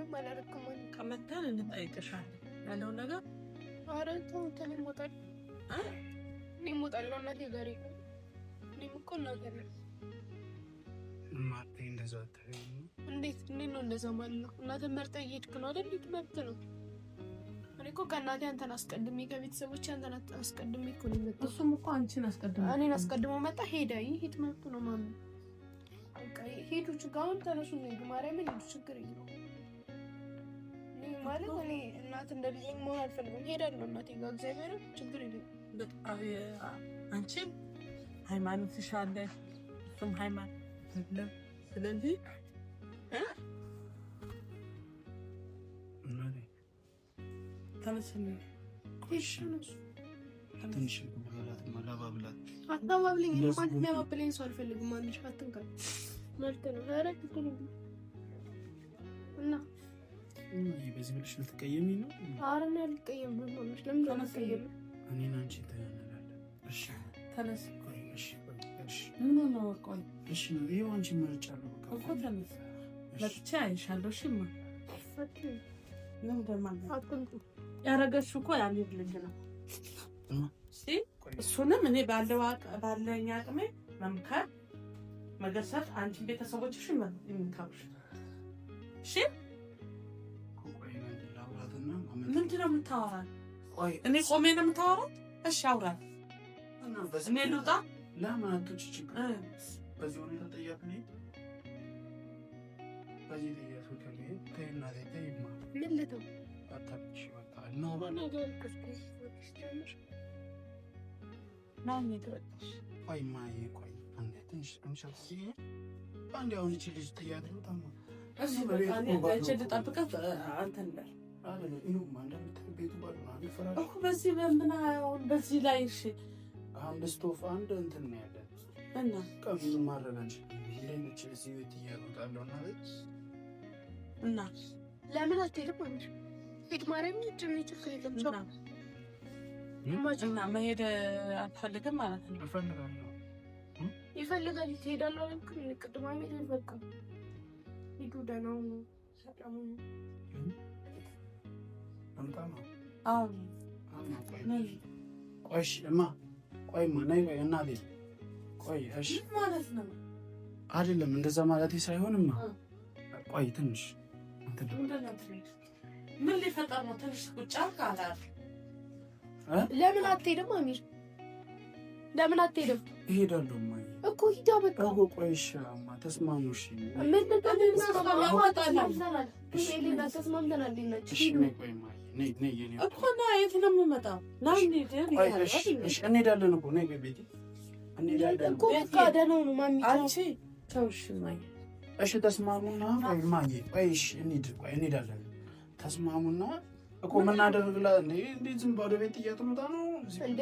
ምንም አላደረኩም ከመጣን እንጠይቅሻለን ያለው ነገር አረንተው ተለሞታል እኔ ሞታለሁ እናቴ ጋር እኔም እኮ እናገር ማርቴ እንደዛ አትበይ እንዴት ነው እንደዛ ማለት ነው እናቴ መርጠህ እየሄድክ ነው አይደል ልትመብት ነው እኔ እኮ ከእናቴ አንተን አስቀድሜ ከቤተሰቦቼ አንተን አስቀድሜ እኮ ነው የመጣው እሱም እኮ አንቺን አስቀድሞ እኔን አስቀድሞ መጣ ሄደ ይሄድ መብቱ ነው ማሚ በቃ ሄዱ ችግሩን ተነሱ ነው ማርያምን ሄዱ ችግር የለውም እኔ ማለት እኔ እናት እንደልኝ መሆን አልፈልግም ሄዳለሁ እናቴ ጋር እግዚአብሔር ችግር የለውም በጣም አንቺ ሃይማኖትሽ አለ እሱም ሃይማኖት አይደለም ስለዚህ እናቴ ተነስኝ ትንሽ ብላት ማላባብላት አታባብልኝ ማለት የሚያባብለኝ ሰው አልፈልግም ማንሽ አትንካኝ ማለት ነው አረክ ትኩኝ እና በዚህ ብለሽ ልትቀየሚ ነው አረን ያልቀየም ነው ማለት ለምን ተነስየም እኔና አንቺ ተያናላለን እሺ ተነስ እሺ እሺ ምን ነው ቆይ እሺ ነው ይሄው አንቺ መርጫለሁ እኮ ተነስ ለብቻ አይሻለሁ እሺማ ፈት ነው ደማን አትንኩ ያረጋችሁ እኮ ያን ልጅ ነው እሺ እሱንም እኔ ባለኝ አቅሜ መምከር መገሰጽ አንቺ ቤተሰቦችሽ ይምታውሽ እሺ ምንድነው የምታወራው እኔ ቆሜ ነው የምታወራው እሺ አውራ እና በዚህ እኔ ልውጣ ለማንቶች ችግር በዚህ ሁኔታ ተጠያቂ ነኝ በዚህ ተያዙ ከዚህ ከእናቴ ተይማ ምንድነው አታብሽ ወጣ ነው ባነገር ከስከስ ጀምር ነው የሚደረግሽ ቆይ ማይ ቆይ አንዴ ትንሽ እንሻሲ አንዴ አሁን እቺ ልጅ ተያዙ ታማ እዚህ በቃ እኔ ልጠብቀት አንተ እንዳል አይደለም ይሁን አንዳንድ ቤቱ ባሉ አንድ ፈራሽ እኮ በዚህ በምናውን በዚህ ላይ እሺ አንድ ስቶፍ አንድ እንትን ነው ያለ እና ከብዙ ማረጋንች ለነች እዚህ ቤት እያወጣለውና እና ለምን አትሄድም ማለት ሄድ ማርያም ይጭምጭ ከለም ቻው እና መሄድ አትፈልግም ማለት ነው እፈልጋለሁ ይፈልጋል ትሄዳለህ እንዴ ቅድማ ምን በቃ ሄዱ ደናው ሰላም አንተማ አዎ ቆይሽ እማ ቆይማ ነይ እናቴ ቆይ እሺ ማለት ነው አይደለም እንደዛ ማለቴ ሳይሆንማ ቆይ ትንሽ ምን ሊፈጠር ነው ትንሽ ቁጭ አልካላል ለምን አትሄድም አሚር ለምን አትሄድም እሄዳለሁ ማይ እኮ ሂዳ በቃ ቆይሽ እማ ተስማሙሽ ምን ተስማምተናል እሺ ቆይ ማይ ነይ የኔ እኮ ና የት ነው የምመጣው ና እንሂድ እሺ እንሄዳለን እኮ ነይ ቤቴ እንሄዳለን እኮ በቃ ደህና ነው ማሚ አንቺ ተውሽ ማይ እሺ ተስማሙና ቆይ ማይ ቆይሽ እንሄዳለን ተስማሙና እኮ ምን አደረግላ እንዴ ዝም ባዶ ቤት እያተመጣ ነው እንዴ